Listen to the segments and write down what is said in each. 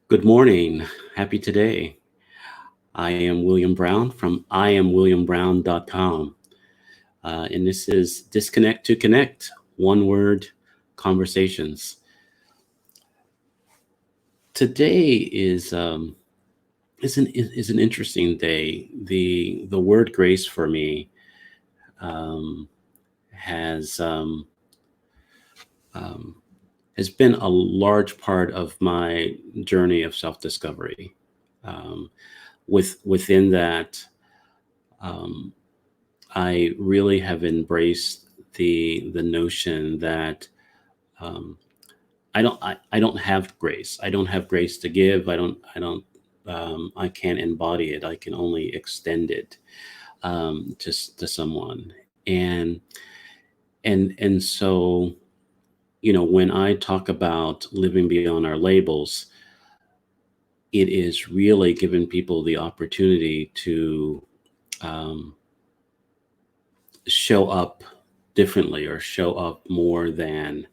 Good morning. Happy today. I am William Brown from IamWilliamBrown.com. And this is Disconnect to Connect, one word conversations. Today is an interesting day. The word grace for me um, has um, has been a large part of my journey of self-discovery. Um, within that, um, I really have embraced the notion that um, I don't have grace. I don't have grace to give. I can't embody it. I can only extend it to someone. And so, when I talk about living beyond our labels, it is really giving people the opportunity to um, show up differently or show up more than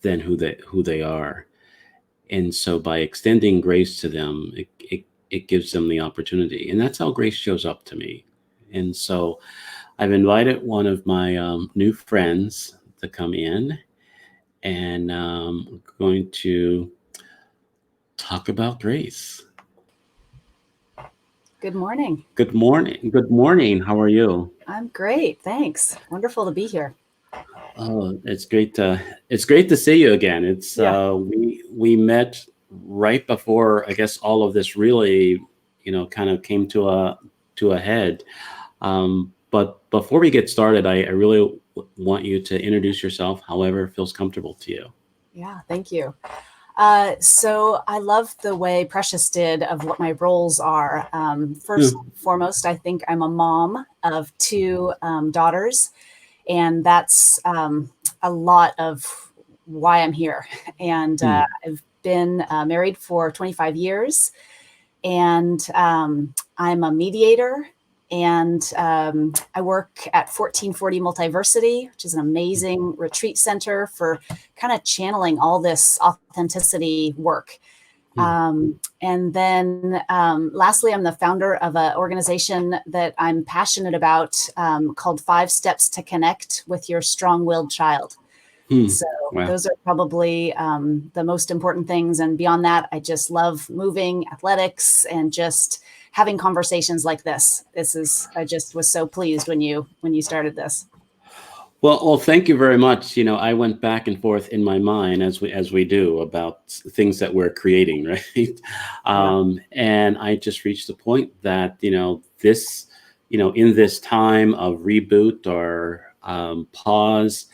who they are. And so by extending grace to them, it gives them the opportunity. And that's how grace shows up to me. And so I've invited one of my new friends to come in, and we're going to talk about grace. Good morning. Good morning. Good morning. How are you? I'm great. Thanks. Wonderful to be here. Oh, it's great to see you again. It's Yeah. we met right before, I guess, all of this really, kind of came to a head. But before we get started, I really want you to introduce yourself, however feels comfortable to you. Yeah. Thank you. So I love the way Precious did of what my roles are. First Hmm. and foremost, I think I'm a mom of two daughters, and that's a lot of why I'm here. And Hmm. I've been married for 25 years, and I'm a mediator. And I work at 1440 Multiversity, which is an amazing retreat center for kind of channeling all this authenticity work. Hmm. And then lastly, I'm the founder of an organization that I'm passionate about called 5 Steps to Connect with Your Strong-Willed Child. Hmm. So Wow. those are probably the most important things. And beyond that, I just love moving, athletics, and just having conversations like this. I just was so pleased when you started this. Well, thank you very much. I went back and forth in my mind as we do about things that we're creating, right? Yeah. And I just reached the point that this, in this time of reboot or pause,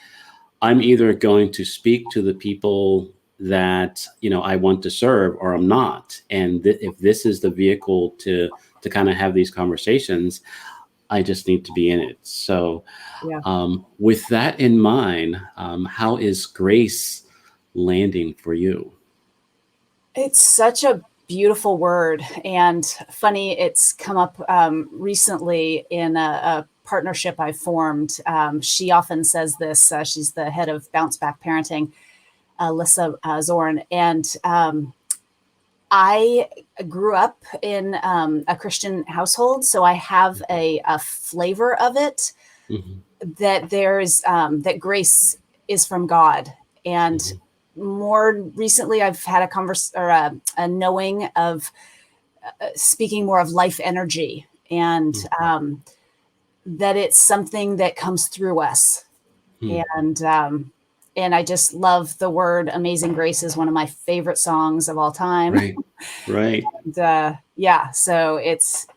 I'm either going to speak to the people that I want to serve, or I'm not. And if this is the vehicle to kind of have these conversations, I just need to be in it. So, Yeah. with that in mind, how is grace landing for you? It's such a beautiful word, and funny, it's come up recently in a partnership I formed. She often says this. She's the head of Bounce Back Parenting, Alyssa Zorn, and I grew up in a Christian household, so I have a flavor of it, Hmm. that there's that grace is from God. And Hmm. more recently, I've had a knowing of speaking more of life energy, and that it's something that comes through us. Hmm. And I just love the word "Amazing Grace" is one of my favorite songs of all time. Right, right, And, yeah, so it's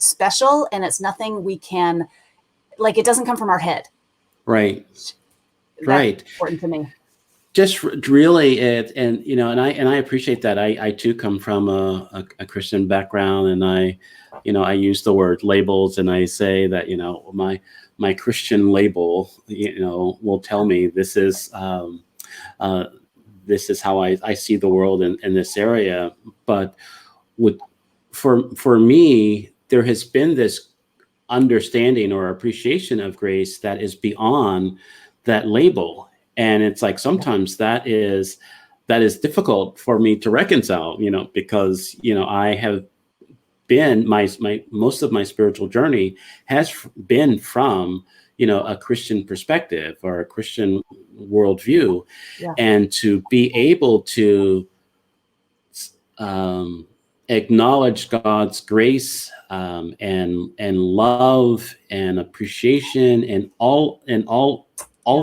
special, and it's nothing we can, like. It doesn't come from our head. right, That's right. important to me. Just really it, and I appreciate that. I too come from a Christian background, and I use the word labels, and I say that my Christian label will tell me uh, this is how I see the world in this area. But with for me, there has been this understanding or appreciation of grace that is beyond that label. And it's like sometimes that is that is difficult for me to reconcile, because, I have been my most of my spiritual journey has been from, a Christian perspective or a Christian worldview. Yeah. And to be able to acknowledge God's grace, and love and appreciation and all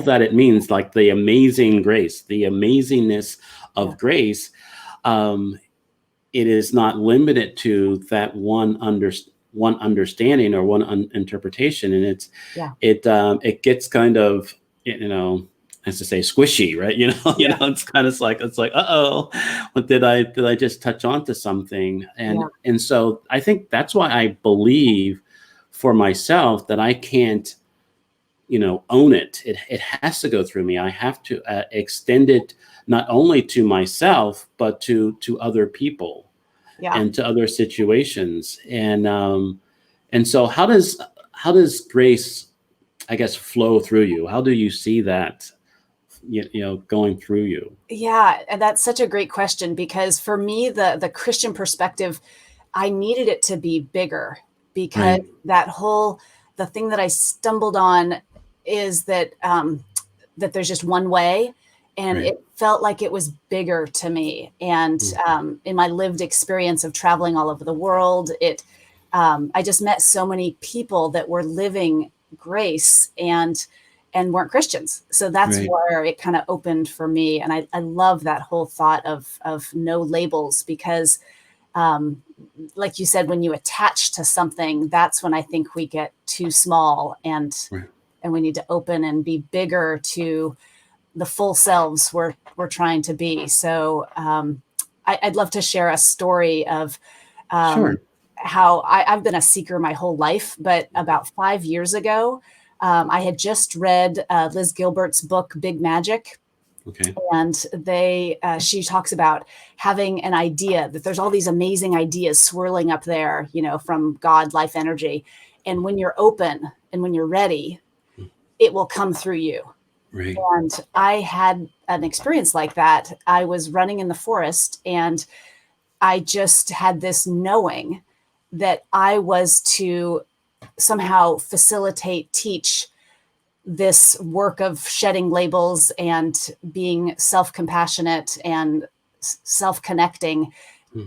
that it means, like the amazing grace, the amazingness of grace. It is not limited to that one understanding or one interpretation, and it gets kind of, as to say, squishy, right? It's kind of like, what did I just touch on to something? And so I think that's why I believe for myself that I can't, own it. It has to go through me. I have to extend it not only to myself, but to other people and to other situations. And so how does grace, I guess, flow through you? How do you see that, going through you? Yeah, and that's such a great question, because for me, the Christian perspective, I needed it to be bigger, because the thing that I stumbled on is that that there's just one way, and it felt like it was bigger to me. And in my lived experience of traveling all over the world, I just met so many people that were living grace and weren't Christians. So that's where it kind of opened for me. And I love that whole thought of no labels, because like you said, when you attach to something, that's when I think we get too small, and we need to open and be bigger to the full selves we're trying to be. So I'd love to share a story of how I've been a seeker my whole life, but about 5 years ago, I had just read Liz Gilbert's book, Big Magic. Okay. And she talks about having an idea, that there's all these amazing ideas swirling up there, from God, life energy. And when you're open and when you're ready, it will come through you. Right. And I had an experience like that. I was running in the forest, and I just had this knowing that I was to somehow facilitate, teach this work of shedding labels and being self-compassionate and self-connecting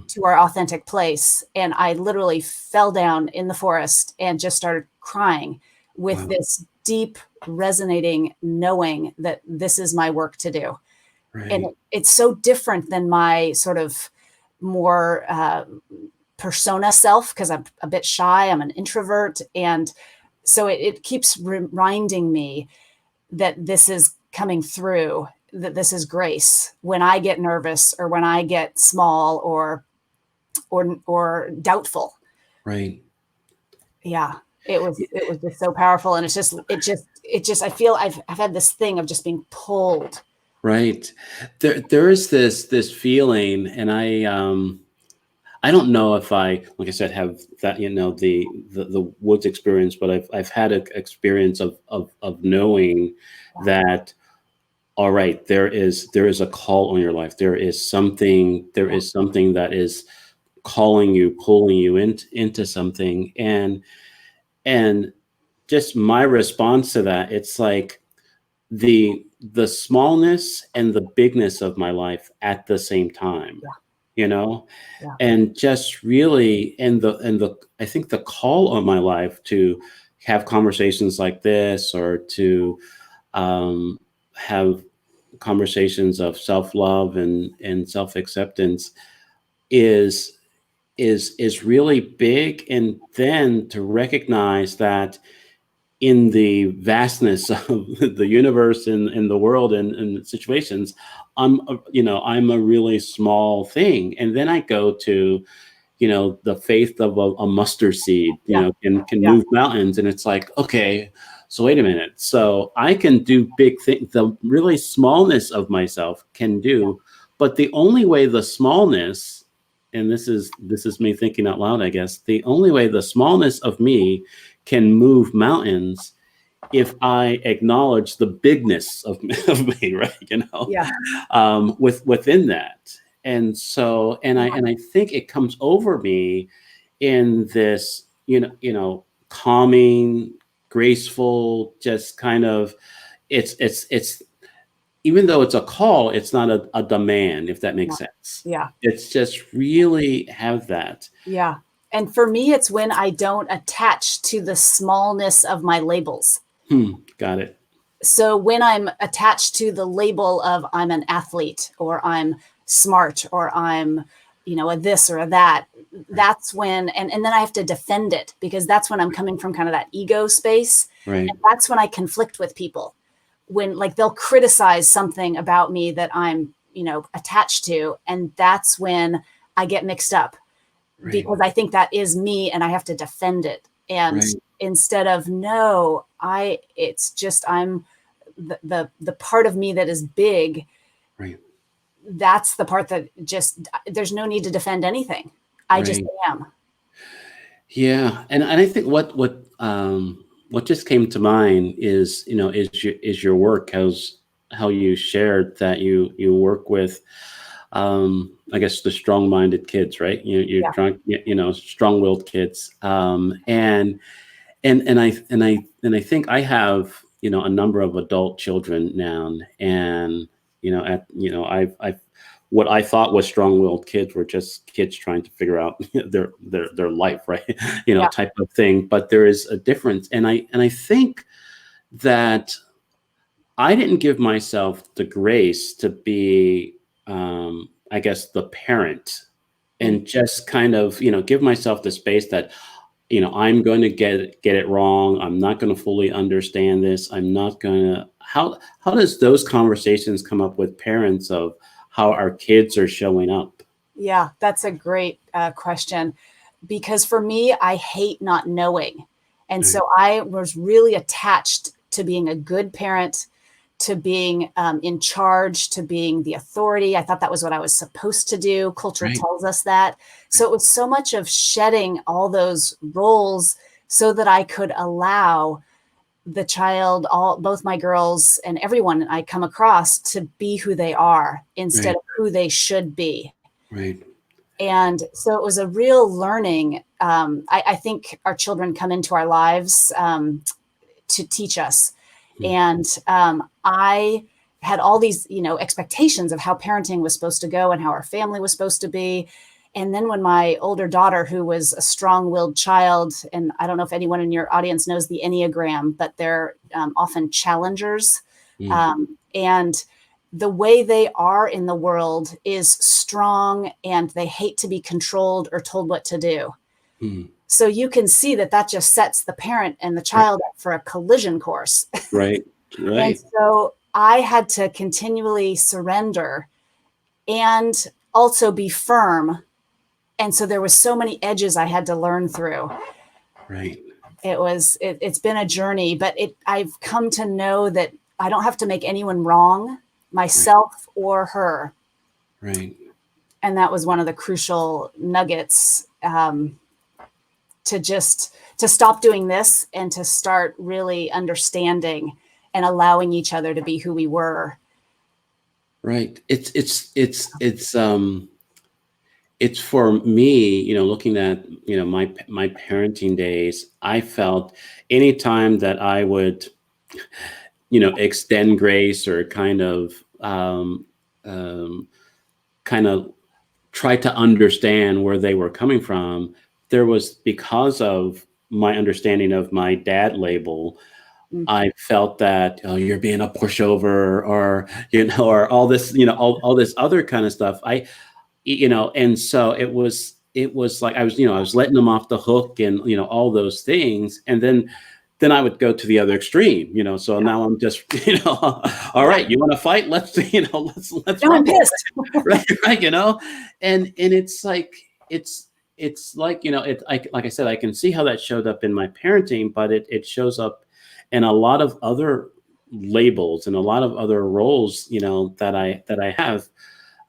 to our authentic place. And I literally fell down in the forest and just started crying with this deep resonating knowing that this is my work to do. Right. And it's so different than my sort of more persona self, because I'm a bit shy, I'm an introvert. And so it keeps reminding me that this is coming through, that this is grace. When I get nervous, or when I get small or doubtful. Right. Yeah. It was just so powerful. And it just, I feel I've had this thing of just being pulled. Right. There is this feeling, and I don't know if I, like I said, have that, the woods experience, but I've had an experience of knowing that, all right, there is a call on your life. There is something that is calling you, pulling you into something. And just my response to that, it's like the smallness and the bigness of my life at the same time. And just really, and I think the call on my life to have conversations like this, or to have conversations of self-love and self-acceptance is really big. And then to recognize that in the vastness of the universe and in the world and situations, I'm a really small thing. And then I go to, the faith of a mustard seed, can move mountains. And it's like, okay, so wait a minute. So I can do big things. The really smallness of myself can do, but the only way the smallness, and this is me thinking out loud, I guess, the only way the smallness of me can move mountains if I acknowledge the bigness of, of me, right? Yeah. Within that. And so, and I think it comes over me in this, calming, graceful, just kind of, it's even though it's a call, it's not a demand, if that Yeah. makes sense. Yeah. It's just really have that. Yeah. And for me, it's when I don't attach to the smallness of my labels. Got it. So when I'm attached to the label of I'm an athlete or I'm smart or I'm, a this or a that, that's when, and then I have to defend it because that's when I'm coming from kind of that ego space. Right. And that's when I conflict with people when like they'll criticize something about me that I'm, attached to. And that's when I get mixed up Right. because I think that is me and I have to defend it. And Right. instead of no, it's just I'm the part of me that is big. Right. That's the part that just there's no need to defend anything. I just Right. am. Yeah. And I think what just came to mind is, is your work, how you shared that you work with, I guess the strong-minded kids, right? You're Yeah. trying, strong-willed kids. And I think I have, a number of adult children now, and I've what I thought was strong-willed kids were just kids trying to figure out their life, right? Yeah. Type of thing. But there is a difference, and I think that I didn't give myself the grace to be, I guess, the parent, Mm. and just kind of, give myself the space that, I'm going to get it wrong. I'm not going to fully understand this. I'm not going to. How does those conversations come up with parents of how our kids are showing up? Yeah, that's a great question because for me, I hate not knowing. And Right. so I was really attached to being a good parent, to being in charge, to being the authority. I thought that was what I was supposed to do. Culture Right. tells us that. So it was so much of shedding all those roles so that I could allow the child, both my girls and everyone I come across to be who they are instead Right. of who they should be. Right. And so it was a real learning. I think our children come into our lives to teach us. Mm. And I had all these, expectations of how parenting was supposed to go and how our family was supposed to be. And then when my older daughter, who was a strong-willed child, and I don't know if anyone in your audience knows the Enneagram, but they're often challengers. Mm. And the way they are in the world is strong and they hate to be controlled or told what to do. Mm. So you can see that just sets the parent and the Right. child up for a collision course. Right. And Right. so I had to continually surrender and also be firm. And so there was so many edges I had to learn through. Right. It's been a journey, but I've come to know that I don't have to make anyone wrong, myself or her. Right. And that was one of the crucial nuggets, to stop doing this and to start really understanding and allowing each other to be who we were. Right. It's for me, looking at, my parenting days, I felt anytime that I would, extend grace or kind of try to understand where they were coming from, there was, because of my understanding of my dad label, Mm. I felt that, oh, you're being a pushover, or, or all this, all this other kind of stuff. And so it was like I was letting them off the hook, and all those things, and then I would go to the other extreme, so now I'm just, all right, you want to fight, let's let's Now I'm rumble. pissed. Right, and it's like, like I said, I can see how that showed up in my parenting, but it shows up in a lot of other labels and a lot of other roles, that I have,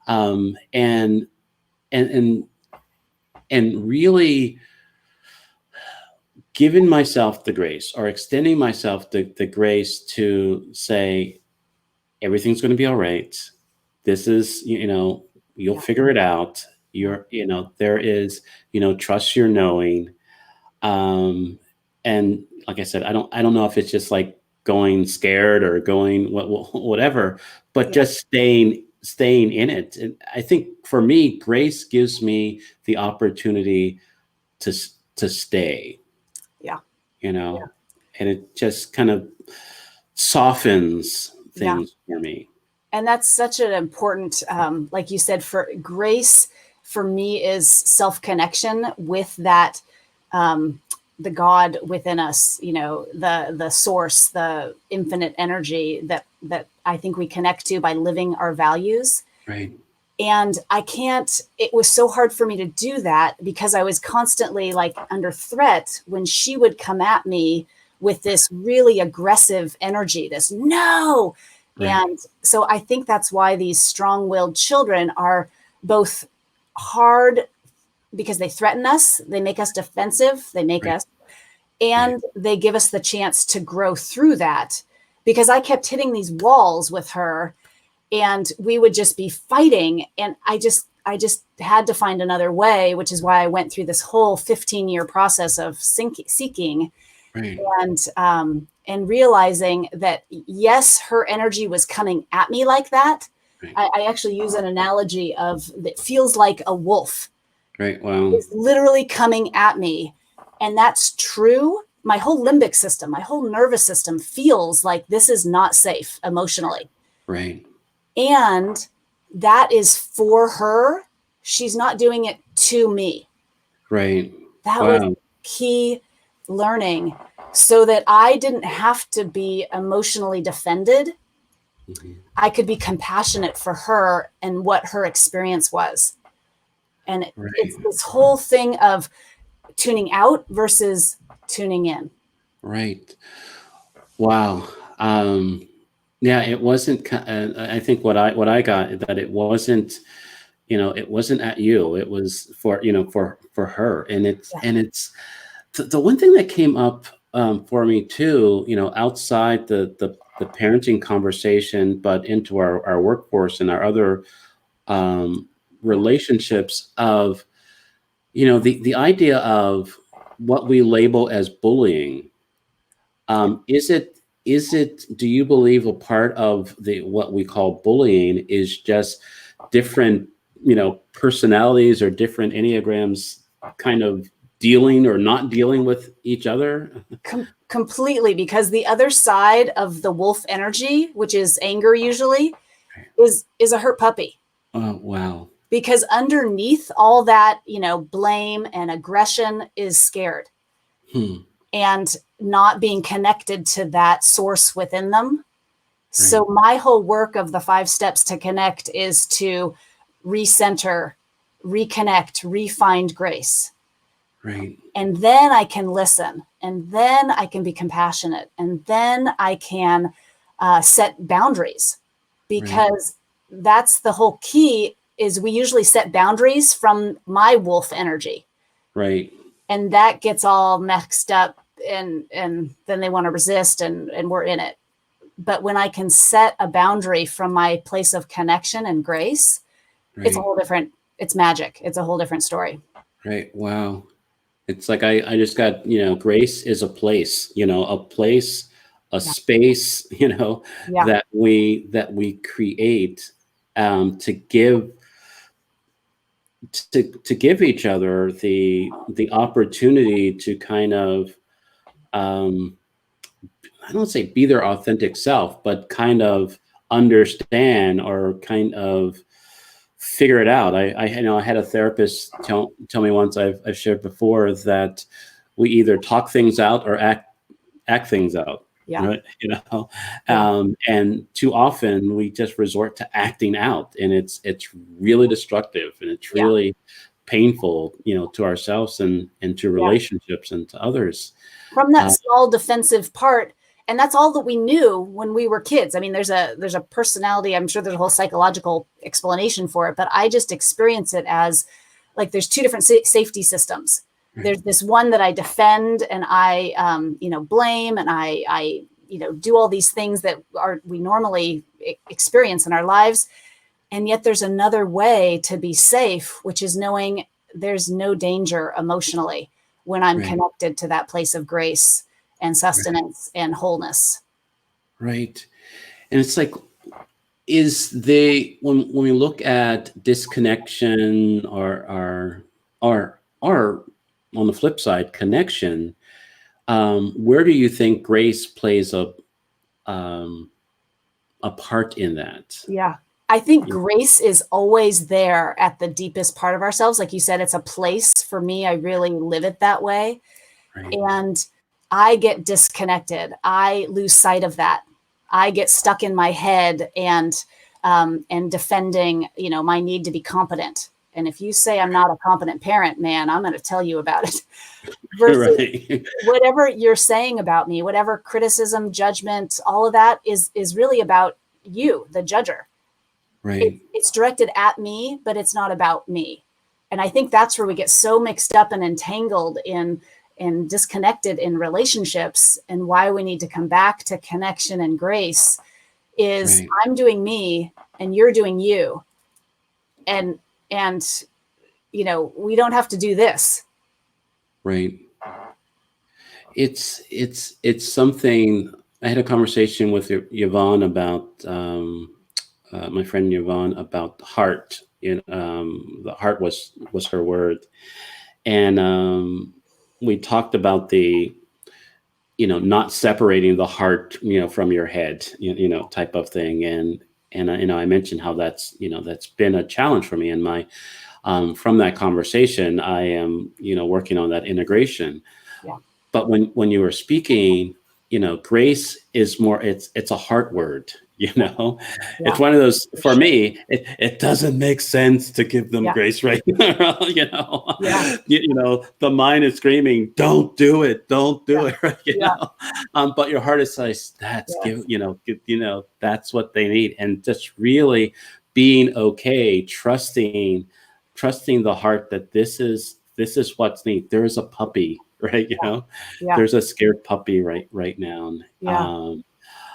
and and and and really giving myself the grace or extending myself the grace to say, everything's going to be all right. This is, you'll Yeah. figure it out. Yeah. There is, trust your knowing. And like I said, I don't know if it's just like going scared or going whatever, but Yeah. just staying in it. And I think for me, grace gives me the opportunity to stay, Yeah. you know, and it just kind of softens Yeah. things for me. And that's such an important, like you said, for grace for me is self-connection with that, the God within us, the source, the infinite energy that I think we connect to by living our values. Right. And it was so hard for me to do that because I was constantly like under threat when she would come at me with this really aggressive energy, this no. Right. And so I think that's why these strong-willed children are both hard because they threaten us, they make us defensive, they make Right. us, and they give us the chance to grow through that. Because I kept hitting these walls with her and we would just be fighting. And I just had to find another way, which is why I went through this whole 15-year process of seeking Right. and realizing that, yes, her energy was coming at me like that. Right. I actually use an analogy of it feels like a wolf. Right. Wow. It's literally coming at me. And that's true. My whole limbic system, my whole nervous system feels like this is not safe emotionally. Right. And that is for her. She's not doing it to me. Right. That Wow. was key learning so that I didn't have to be emotionally defended. Mhm. I could be compassionate for her and what her experience was. And Right. it's this whole thing of tuning out versus tuning in. Right. Wow. Yeah, it wasn't. I think what I got that it wasn't. It wasn't at you. It was for her, and it's the one thing that came up for me too. Outside the parenting conversation, but into our workforce and our other relationships of the idea of what we label as bullying. Is it do you believe a part of the what we call bullying is just different personalities or different enneagrams kind of dealing or not dealing with each other? Completely, because the other side of the wolf energy, which is anger usually, is a hurt puppy. Oh, wow. Because underneath all that, blame and aggression is scared and not being connected to that source within them. Right. So my whole work of the 5 steps to connect is to recenter, reconnect, refind grace. Right. And then I can listen, and then I can be compassionate, and then I can set boundaries, because that's the whole key. Is we usually set boundaries from my wolf energy. Right. And that gets all mixed up and then they want to resist and we're in it. But when I can set a boundary from my place of connection and grace, it's a whole different, it's magic. It's a whole different story. Right. Wow. It's like I just got, grace is a place, a space, that we create to give each other the opportunity to kind of I don't say be their authentic self, but kind of understand or kind of figure it out. I had a therapist tell me once, I've shared before, that we either talk things out or act things out. Yeah. Right? And too often we just resort to acting out, and it's really destructive, and it's really painful, to ourselves and to relationships and to others. From that small defensive part. And that's all that we knew when we were kids. I mean, there's a personality, I'm sure there's a whole psychological explanation for it, but I just experience it as like there's 2 different safety systems. there's this one that I defend and I, blame, and I do all these things that we normally experience in our lives. And yet there's another way to be safe, which is knowing there's no danger emotionally when I'm connected to that place of grace and sustenance and wholeness. Right. And it's like, when we look at disconnection or on the flip side, connection, where do you think grace plays a part in that? Yeah. I think grace is always there at the deepest part of ourselves. Like you said, it's a place. For me, I really live it that way. Right. And I get disconnected. I lose sight of that. I get stuck in my head and defending, my need to be competent. And if you say I'm not a competent parent, man, I'm going to tell you about it. Versus whatever you're saying about me, whatever criticism, judgment, all of that is really about you, the judger. Right. It's directed at me, but it's not about me. And I think that's where we get so mixed up and entangled in disconnected in relationships, and why we need to come back to connection and grace is I'm doing me and you're doing you. And we don't have to do this. Right. It's something. I had a conversation with Yvonne about my friend Yvonne about the heart. The heart was her word, and we talked about the not separating the heart from your head type of thing, and I mentioned how that's been a challenge for me in my from that conversation. I am working on that integration. Yeah. But when you were speaking, grace is more, it's a heart word. It's one of those, for me, it doesn't make sense to give them grace right now. The mind is screaming, don't do it, don't do it. Right? But your heart is like, that's that's what they need. And just really being okay, trusting the heart that this is what's needed. There is a puppy, right? There's a scared puppy right now.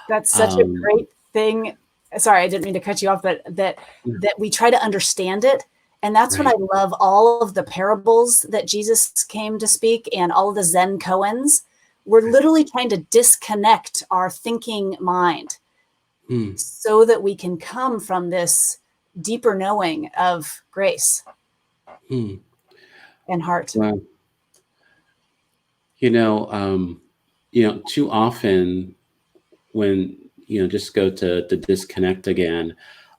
That's such a great thing. Sorry, I didn't mean to cut you off, but that we try to understand it. And that's what I love, all of the parables that Jesus came to speak and all of the Zen koans. We're literally trying to disconnect our thinking mind so that we can come from this deeper knowing of grace and heart. Wow. Too often when just go to disconnect again,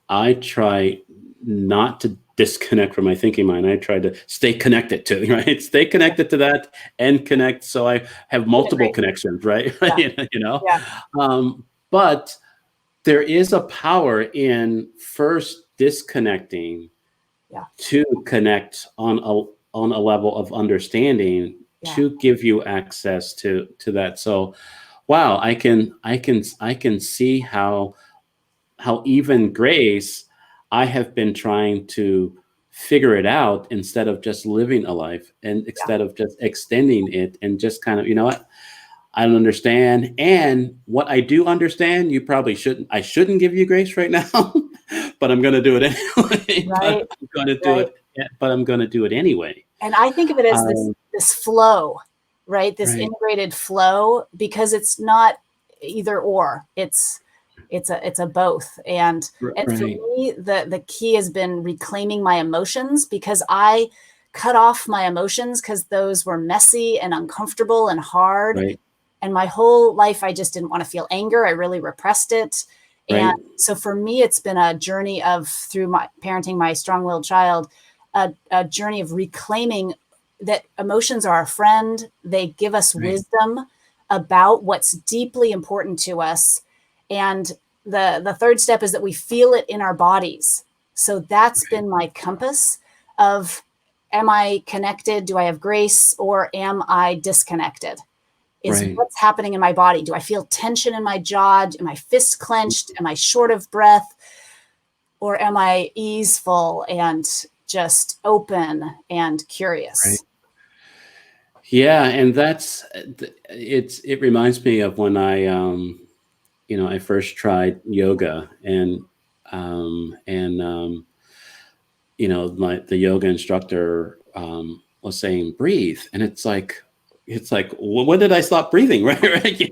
I try not to disconnect from my thinking mind. I try to stay connected to, right? Stay connected to that and connect, so I have multiple connections, right? But there is a power in first disconnecting to connect on a level of understanding to give you access to that. So wow, I can see how even grace, I have been trying to figure it out instead of just living a life, and instead of just extending it and just kind of, what, I don't understand. And what I do understand, I shouldn't give you grace right now, but I'm going to do it anyway. Right. I'm going to do it, but I'm going to do it anyway. And I think of it as this flow, right? This integrated flow, because it's not either or, it's a both. And for me, the key has been reclaiming my emotions, because I cut off my emotions because those were messy and uncomfortable and hard. And my whole life, I just didn't want to feel anger. I really repressed it. And so for me, it's been a journey through my parenting my strong-willed child, a journey of reclaiming that emotions are our friend. They give us wisdom about what's deeply important to us. And the third step is that we feel it in our bodies. So that's been my compass of, am I connected? Do I have grace? Or am I disconnected? Is what's happening in my body. Do I feel tension in my jaw? Am I fist clenched? Am I short of breath? Or am I easeful and just open and curious? Yeah, and it reminds me of when I first tried yoga, and the yoga instructor was saying breathe, and it's like, well, when did I stop breathing? Right, right,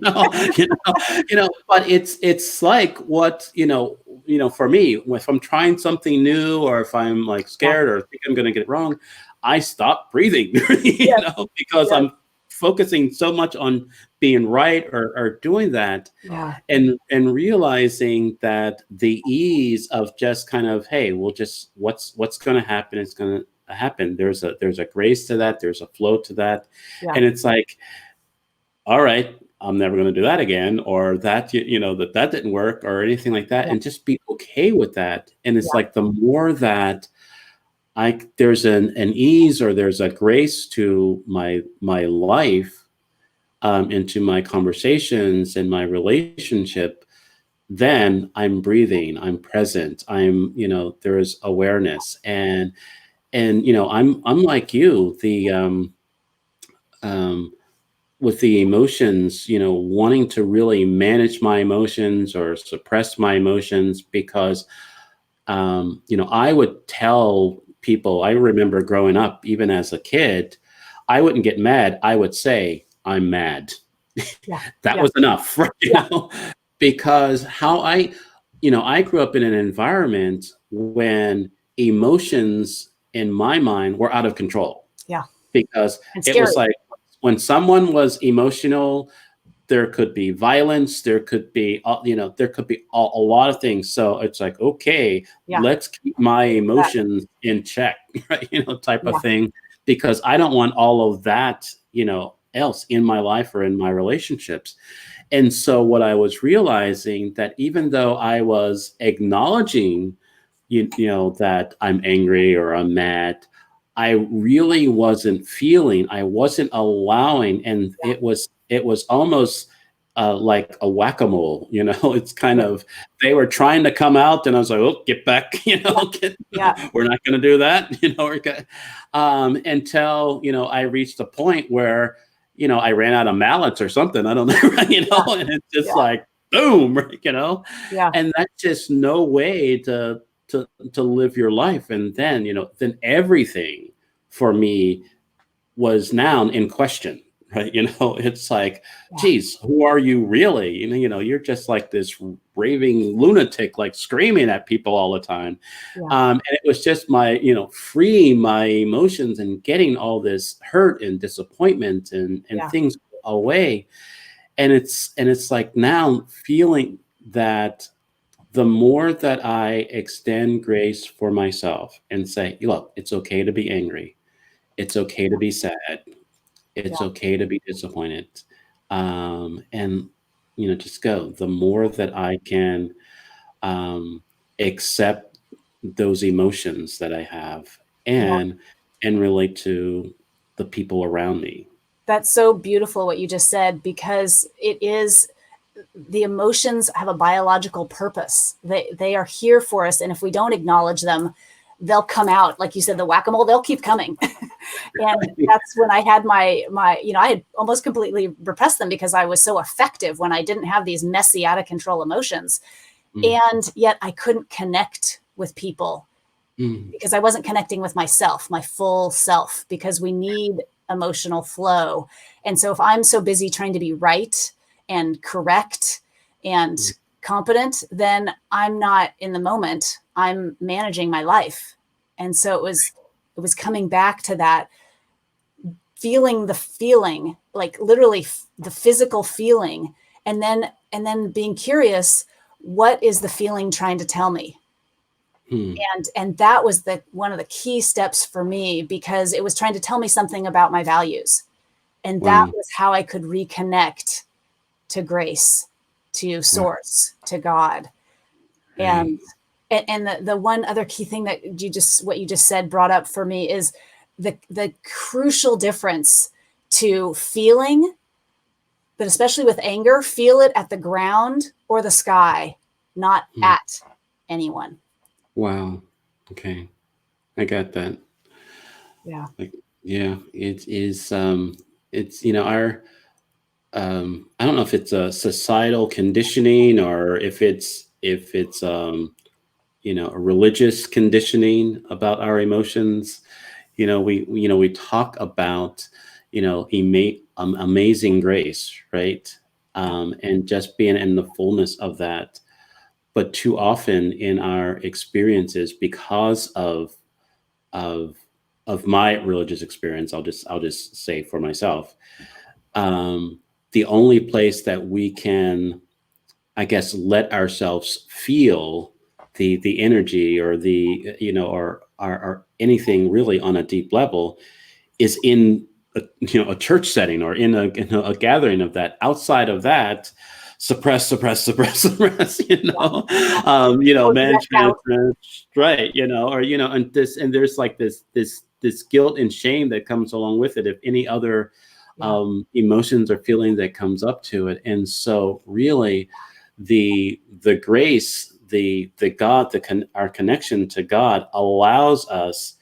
but it's like for me, if I'm trying something new, or if I'm like Yeah. scared or think I'm going to get it wrong, I stop breathing, Yes. because Yes. I'm focusing so much on being right, or doing that, Yeah. and realizing that the ease of just kind of, hey, we'll just, what's going to happen, it's going to happen. There's a grace to that, there's a flow to that, Yeah. and it's like, all right, I'm never going to do that again, or that that didn't work, or anything like that, Yeah. and just be okay with that. And it's Yeah. like, the more that there's an ease, or there's a grace to my life, into my conversations and my relationship, then I'm breathing, I'm present, there's awareness, and I'm like you, the with the emotions, wanting to really manage my emotions or suppress my emotions, because I would tell people, I remember growing up, even as a kid, I wouldn't get mad, I would say, I'm mad. Yeah. That Yeah. was enough, right? Yeah. Because I grew up in an environment when emotions in my mind were out of control, Yeah. because And it was scary. like, when someone was emotional, there could be violence, there could be a lot of things. So it's like, okay, Yeah. let's keep my That. emotions in check, right? Type of Yeah. thing, because I don't want all of that, else in my life or in my relationships. And so what I was realizing, that even though I was acknowledging, that I'm angry or I'm mad, I really wasn't feeling, I wasn't allowing, and Yeah. it was almost like a whack-a-mole. It's kind Yeah. of, they were trying to come out, and I was like, oh, get back, Yeah. Yeah. we're not going to do that, until I reached a point where I ran out of mallets or something, I don't know, Yeah. and it's just Yeah. like, boom, Yeah. and that's just no way to live your life. And then everything for me was now in question, right? It's like, Yeah. geez, who are you really? You're just like this raving lunatic, like screaming at people all the time. Yeah. And it was just freeing my emotions and getting all this hurt and disappointment and Yeah. things away. And it's like, now feeling that the more that I extend grace for myself and say, look, it's okay to be angry. It's okay to be sad. It's Yeah. okay to be disappointed. And, just go. The more that I can um, accept those emotions that I have, Yeah. and relate to the people around me. That's so beautiful what you just said, because it is, the emotions have a biological purpose. They are here for us, and if we don't acknowledge them, they'll come out. Like you said, the whack-a-mole, they'll keep coming. And that's when I had I had almost completely repressed them, because I was so effective when I didn't have these messy, out of control emotions. Mm, And yet I couldn't connect with people, mm, because I wasn't connecting with myself, my full self, because we need emotional flow. And so if I'm so busy trying to be right and correct and mm. competent, then I'm not in the moment. I'm managing my life. And so it was coming back to that, feeling the feeling, like literally the physical feeling, and then being curious, what is the feeling trying to tell me? Hmm. And that was the one of the key steps for me, because it was trying to tell me something about my values, and that Wow. was how I could reconnect to grace, to Wow. source, to God. Right. And the one other key thing that what you just said brought up for me is the crucial difference to feeling, but especially with anger, feel it at the ground or the sky, not Hmm. at anyone. Wow. Okay. I got that. Yeah. Like, yeah, it is. it's, our, I don't know if it's a societal conditioning or if it's a religious conditioning about our emotions. We talk about, amazing grace, right? And just being in the fullness of that. But too often in our experiences, because of of my religious experience, I'll just say for myself, um, the only place that we can, I guess, let ourselves feel the energy or or anything really on a deep level is in a church setting or in a gathering of that. Outside of that, suppress, suppress, suppress, suppress. Or Manage, check manage, out. manage, right? And there's like this guilt and shame that comes along with it if any other Yeah. emotions or feelings that comes up to it. And so really the grace, the God, our connection to God allows us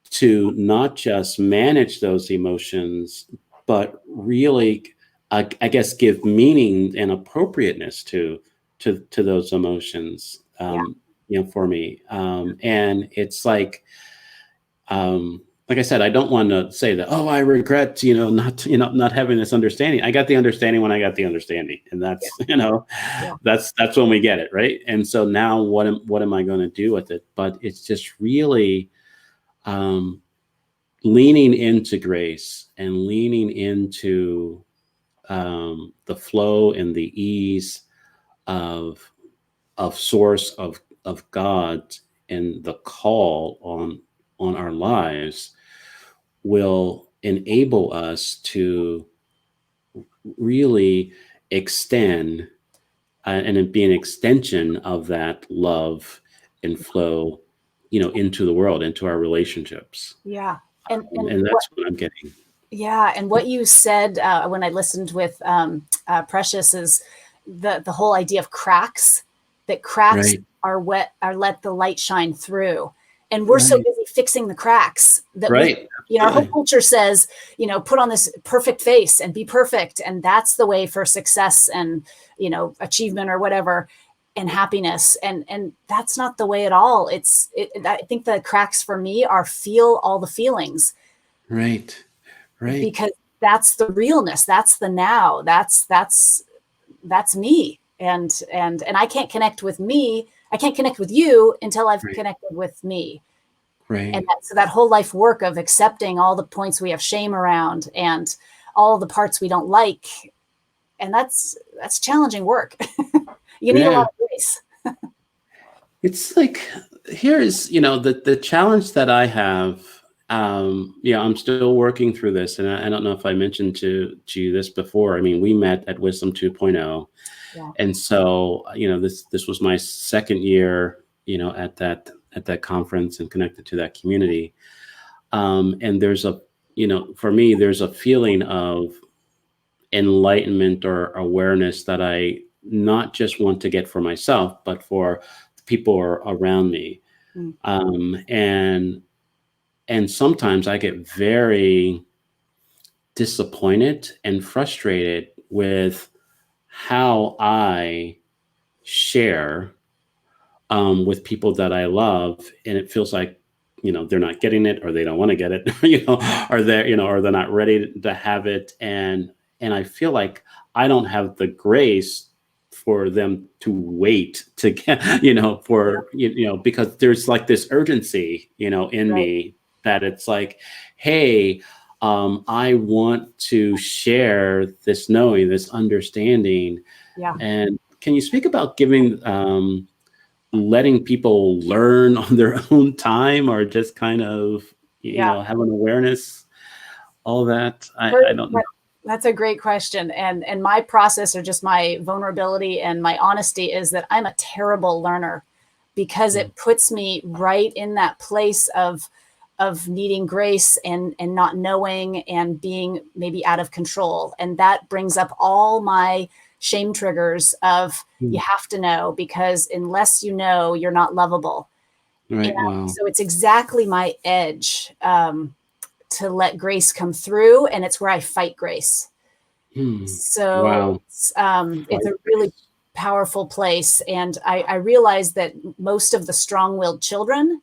to not just manage those emotions, but really, I guess, give meaning and appropriateness to those emotions. Yeah. For me, and it's like I said, I don't want to say that, oh, I regret, not having this understanding. I got the understanding when I got the understanding, and Yeah. that's, Yeah. that's when we get it, right? And so now, what am I going to do with it? But it's just really, um, leaning into grace and leaning into, the flow and the ease of source of God and the call on our lives will enable us to really extend, and it be an extension of that love and flow, into the world, into our relationships. Yeah. And And what, that's what I'm getting. yeah. And what you said when I listened with Precious is the whole idea of cracks, that cracks Right. are let the light shine through. And we're so Right. busy fixing the cracks that Right. our whole Absolutely. culture says, put on this perfect face and be perfect. And that's the way for success and, achievement or whatever and happiness. And that's not the way at all. I think the cracks for me are feel all the feelings, Right. Right. because that's the realness. That's the now. That's me. And I can't connect with me. I can't connect with you until I've Right. connected with me. And Right. so that whole life work of accepting all the points we have shame around and all the parts we don't like, and that's challenging work. You need a lot Yeah. of grace. It's like, here's, the challenge that I have. I'm still working through this, and I don't know if I mentioned to you this before. I mean, we met at Wisdom 2.0, Yeah. and so this was my second year, at that conference and connected to that community. And for me, there's a feeling of enlightenment or awareness that I not just want to get for myself, but for the people around me. Mm. And sometimes I get very disappointed and frustrated with how I share, with people that I love, and it feels like, they're not getting it, or they don't want to get it, or they're not ready to have it, and I feel like I don't have the grace for them to wait to get, Yeah. because there's like this urgency, in Right. me, that it's like, hey, I want to share this knowing, this understanding. Yeah. And can you speak about giving, letting people learn on their own time, or just kind of, Yeah. have an awareness, all that? I Very, don't know. that's a great question. And my process, or just my vulnerability and my honesty, is that I'm a terrible learner, because Mm. it puts me right in that place of needing grace and not knowing and being maybe out of control. And that brings up all my shame triggers of, you Mm. have to know, because unless you know, you're not lovable. And Right. Wow. so it's exactly my edge. to let grace come through, and it's where I fight grace. Hmm. So Wow. it's a really powerful place. And I realize that most of the strong-willed children,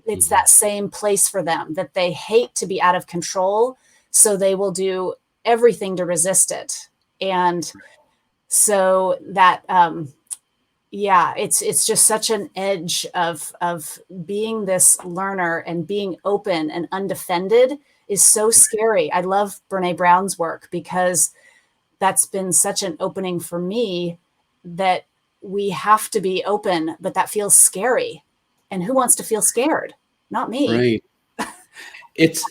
it's Mhm. that same place for them, that they hate to be out of control. So they will do everything to resist it. And so that, yeah, it's just such an edge of being this learner, and being open and undefended is so scary. I love Brene Brown's work, because that's been such an opening for me, that we have to be open, but that feels scary. And who wants to feel scared? Not me. Right. It's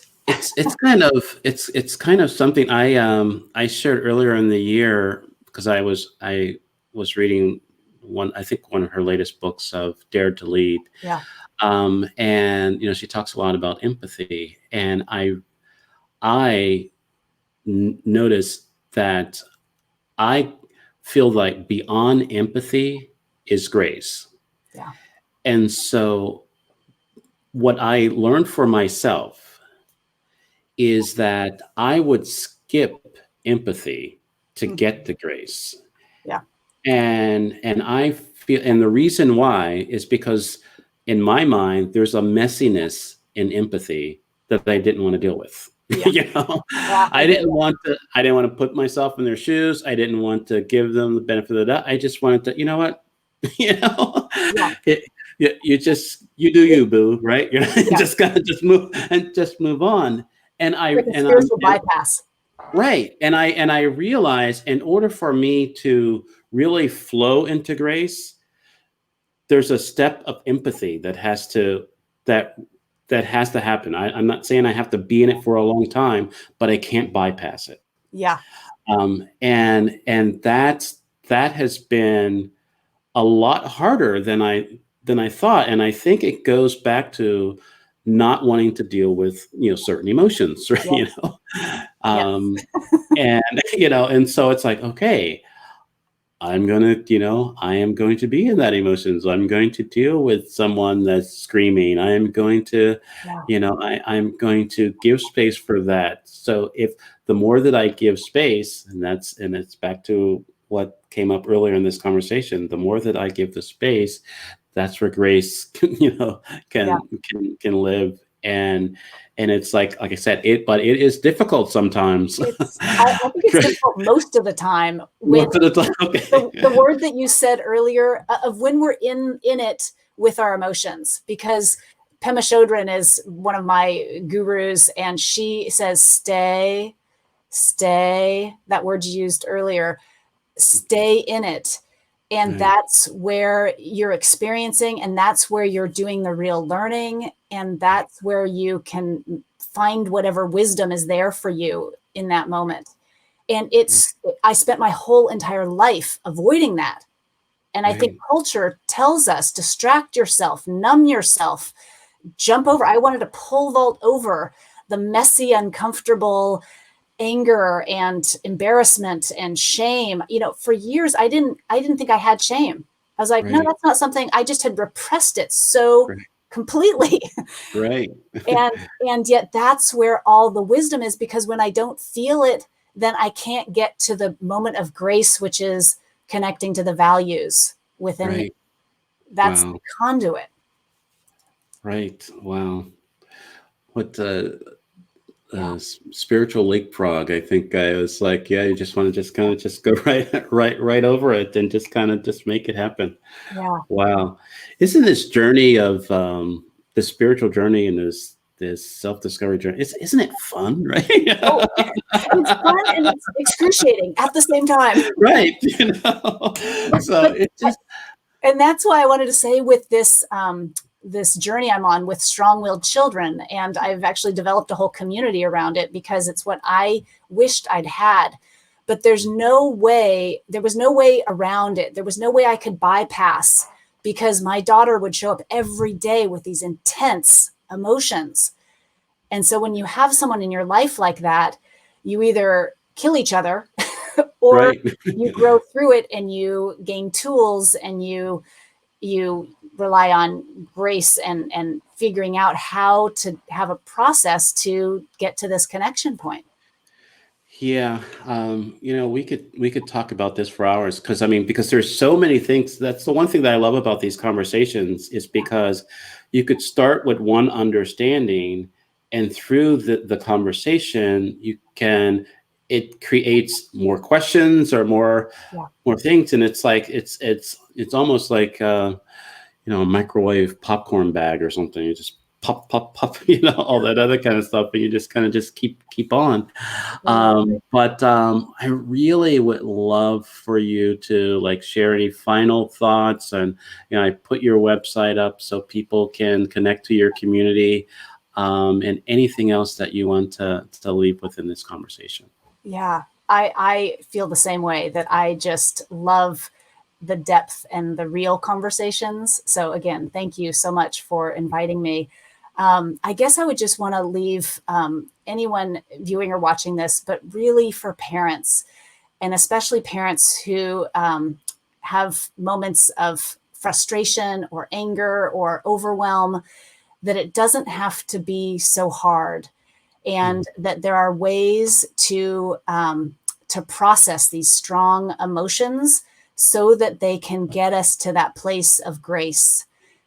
kind of something I shared earlier in the year, because I was reading one of her latest books of Dare to Lead. Yeah. And she talks a lot about empathy, and I noticed that I feel like beyond empathy is grace. Yeah. And so what I learned for myself is that I would skip empathy to Mm. get the grace. Yeah. And I feel, and the reason why is because in my mind there's a messiness in empathy that I didn't want to deal with. Yeah. Yeah. I didn't want to put myself in their shoes. I didn't want to give them the benefit of the doubt. I just wanted to, you know what? you know, Yeah. you do you, boo, right? You Yeah. just gotta just move on. And I Like a and I'm spiritual bypass. right. And I realized in order for me to really flow into grace, there's a step of empathy that that has to happen. I'm not saying I have to be in it for a long time, but I can't bypass it. Yeah. And that has been a lot harder than I thought. And I think it goes back to not wanting to deal with certain emotions, right? Yeah. Yes. And and so it's like, okay, I am going to be in that emotions. I'm going to deal with someone that's screaming. I am going to, Yeah. I'm going to give space for that. So if the more that I give space, and it's back to what came up earlier in this conversation, the more that I give the space, that's where grace Yeah. can live. And it's like I said, but it is difficult sometimes. I think it's difficult most of the time, when Most of the time, okay. the word that you said earlier, of when we're in it with our emotions, because Pema Chodron is one of my gurus, and she says, stay, that word you used earlier, stay in it. And Right. that's where you're experiencing, and that's where you're doing the real learning. And that's where you can find whatever wisdom is there for you in that moment. And I spent my whole entire life avoiding that. And I think Right. culture tells us, distract yourself, numb yourself, jump over. I wanted to pole vault over the messy, uncomfortable anger and embarrassment and shame. For years, I didn't think I had shame. I was like, no, Right. that's not something. I just had repressed it so Right. completely. Right. and yet that's where all the wisdom is, because when I don't feel it, then I can't get to the moment of grace, which is connecting to the values within me. Right. That's the Wow. conduit. Right. Wow. What Yeah. spiritual leapfrog? I think I was like, yeah, you just want to just kind of just go right over it and just kind of just make it happen. Yeah. Wow. Isn't this journey of the spiritual journey and this self-discovery journey, isn't it fun, right? Oh, it's fun and it's excruciating at the same time. Right. So But it just and that's why I wanted to say, with this journey I'm on with strong-willed children, and I've actually developed a whole community around it, because it's what I wished I'd had. But there was no way around it. There was no way I could bypass, because my daughter would show up every day with these intense emotions. And so when you have someone in your life like that, you either kill each other or right. you grow through it, and you gain tools, and you rely on grace and figuring out how to have a process to get to this connection point. Yeah, we could talk about this for hours because because there's so many things. That's the one thing that I love about these conversations is because you could start with one understanding, and through the conversation, it creates more questions or Yeah. more things, and it's like it's almost like a microwave popcorn bag or something. You just pop, pop, pop, all that other kind of stuff, and you just kind of just keep on. But I really would love for you to like share any final thoughts, and I put your website up so people can connect to your community, and anything else that you want to leave within this conversation. Yeah, I feel the same way, that I just love the depth and the real conversations. So again, thank you so much for inviting me. I guess I would just want to leave anyone viewing or watching this, but really for parents, and especially parents who have moments of frustration or anger or overwhelm, that it doesn't have to be so hard, and that there are ways to process these strong emotions so that they can get us to that place of grace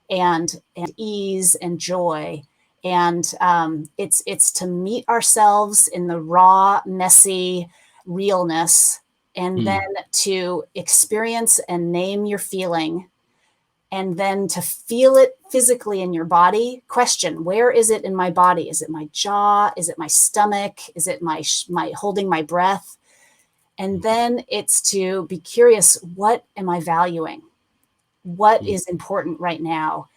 and ease and joy. And it's to meet ourselves in the raw, messy realness, and then to experience and name your feeling, and then to feel it physically in your body. Question, where is it in my body? Is it my jaw? Is it my stomach? Is it my holding my breath? And then it's to be curious, what am I valuing? What is important right now?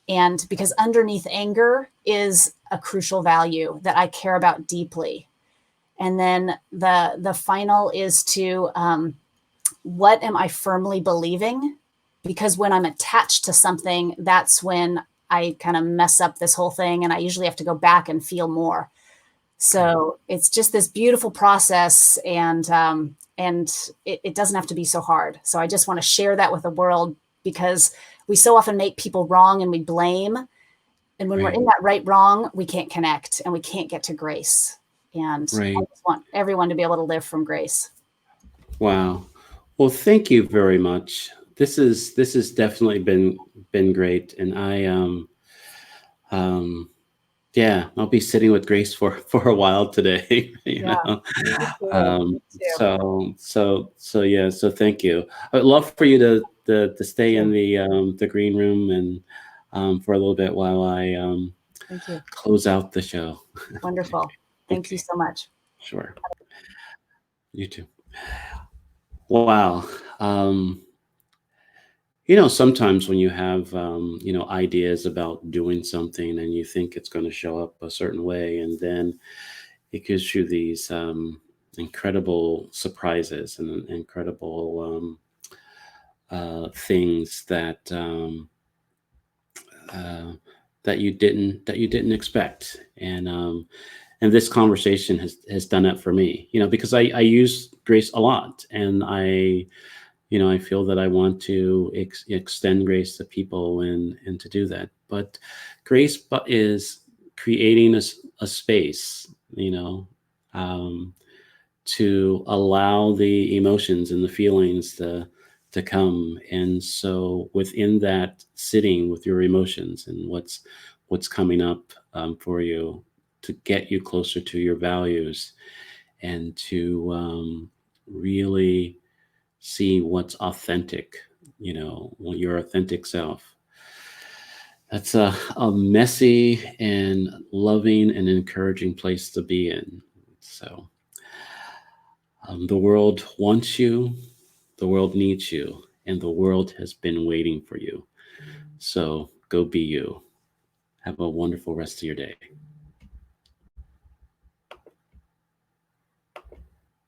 And because underneath anger is a crucial value that I care about deeply. And then the final is to, what am I firmly believing? Because when I'm attached to something, that's when I kind of mess up this whole thing, and I usually have to go back and feel more. So it's just this beautiful process, and it doesn't have to be so hard. So I just want to share that with the world, because we so often make people wrong and we blame. And when we're in that right wrong, we can't connect and we can't get to grace. And I just want everyone to be able to live from grace. Wow. Well, thank you very much. This has definitely been great, and yeah, I'll be sitting with Grace for a while today. So yeah. So thank you. I'd love for you to stay in the green room and for a little bit while I Thank you. close out the show. Wonderful. Thank you so much. Sure. You too. Wow. Sometimes when you have, ideas about doing something and you think it's going to show up a certain way, and then it gives you these incredible surprises and incredible things that you didn't expect. And this conversation has done that for me, because I use grace a lot, and I feel that I want to extend grace to people and to do that. But grace is creating a space, to allow the emotions and the feelings to come. And so within that, sitting with your emotions and what's coming up for you, to get you closer to your values, and to really see what's authentic, your authentic self. That's a messy and loving and encouraging place to be in. So the world wants you, the world needs you, and the world has been waiting for you. So go be you. Have a wonderful rest of your day.